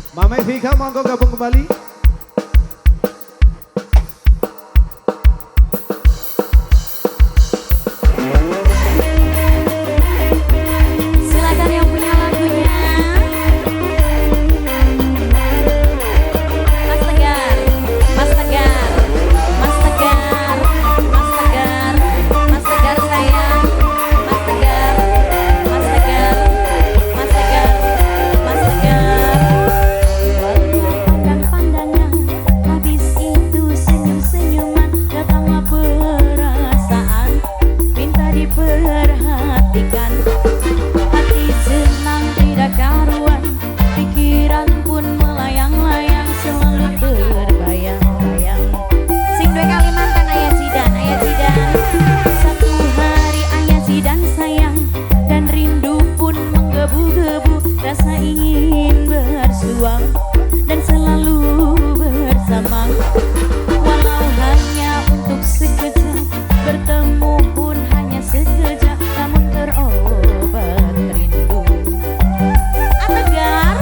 Mama Vika monggo gabung kembali. Silakan yang punya lagunya. Mas Tegar, Mas Tegar, Mas Tegar, Mas Tegar, Mas Tegar sayang, Mas Tegar, Mas Tegar, Mas Tegar, Mas Tegar. Dan pandangan habis itu senyum-senyuman, datanglah perasaan minta diperhatikan. Hati senang tidak karuan, pikiran pun melayang-layang, selalu terbayang-bayang. Sing dua Kalimantan ayah Zidan, ayah Zidan. Satu hari ayah Zidan sayang, dan rindu pun menggebu-gebu, rasa ingin bersuang dan selalu bersama. Walau hanya untuk sekejap, bertemu pun hanya sekejap, namun terobat rindu. Ategar,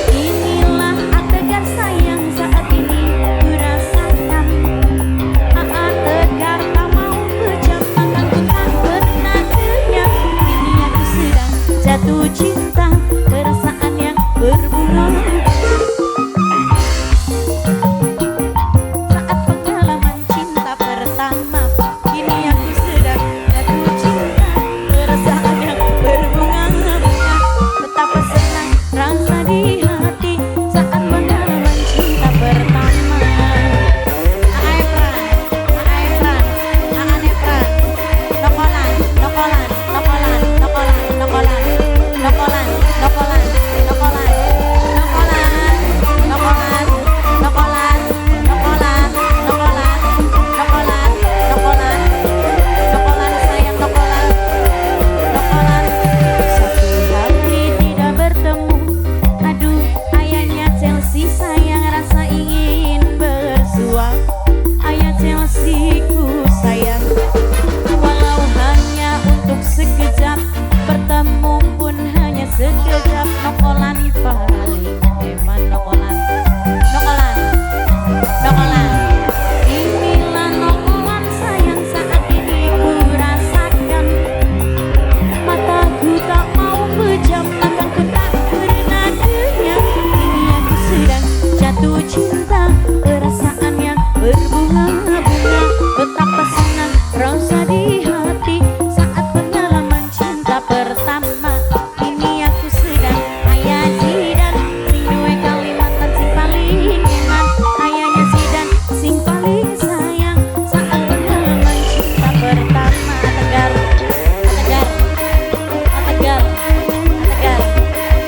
inilah Ategar sayang, saat ini kurasakan. Ategar tak mau pejam, makan ku tak pernah kenyang. Kini aku sedang jatuh cinta, perasaan yang berbunga. Saat pengalaman cinta pertama, kini aku sedang jatuh cinta, perasaan yang berbunga-bunga. Betapa senang rasa di hati saat pengalaman cinta pertama. Aefran, Aefran, Aefran, nokolan, nokolan, nokolan, nokolan, nokolan, nokolan, nokolan, nokolan, nokolan, nokolan, nokolan, nokolan, nokolan, nokolan, nokolan, nokolan sayang, nokolan, nokolan. Satu hari tidak bertemu, aduh ayahnya Chelsea sayang, rasa ingin bersuap. Ayah Chelsea ku sayang, walau hanya untuk sekejap, bertemu pun hanya sekejap. Nokolan paling eman, nokolan, nokolan, nokolan. Inilah nokolan sayang, saat ini ku rasakan. Mataku tak mau pejam, makanku tak pernah kenyang. Kini aku sedang jatuh cinta, perasaan yang berbunga-bunga. Betapa senang rasa di hati saat pengalaman cinta pertama. Kini aku sedang ayah Zidan, sing duwe Kalimantan sing paling eman. Ayahnya Zidan sing paling sayang saat pengalaman cinta pertama. Ategar, Ategar, Ategar, Ategar,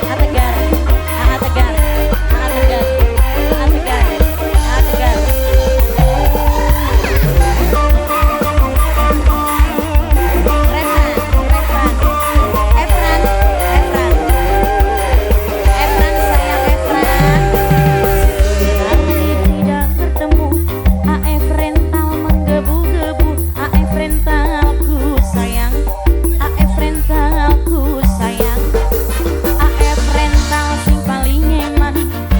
Ategar, Ategar, Ategar, Ategar, Ategar. Efran sayang, Efran. Hari tidak bertemu, AF rental menggebu-gebu, AF rentalku sayang, AF rentalku sayang, AF rental sing paling eman,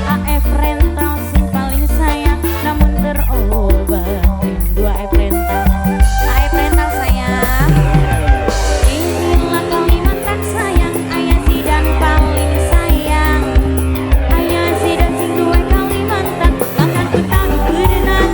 AF rental sing paling sayang, namun terobat rindu AF rental, AF rental sayang. Inilah Kalimantan sayang, ayah Zidan paling sayang. Ayah Zidan sing duwe Kalimantan, makanku tak pernah kenyang.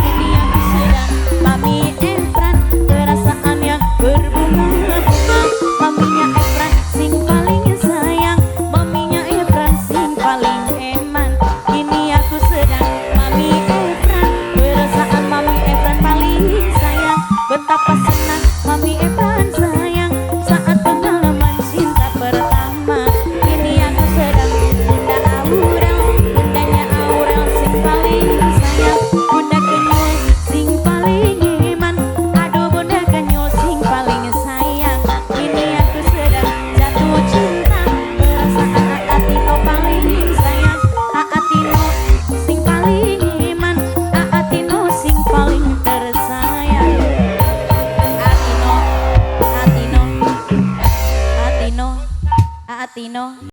Kini aku sedang Mami Efran, perasaan yang berbunga-bunga. Maminya Efran sing paling sayang, maminya Efran sing paling eman. Kini aku sedang Mami Efran, perasaan Mami Efran paling sayang. Betapa senang Mami Efran sayang saat pengalaman cinta pertama. Kini aku sedang Bunda Aurel, bundanya Aurel sing paling sayang. Bunda Kenyul sing paling iman, aduh Bunda Kenyul sing paling sayang. Kini aku sedang jatuh cinta, perasaan Aatino paling sayang. Aatino sing paling iman, Aatino sing paling tersayang. Aatino, Aatino, Aatino, Aatino.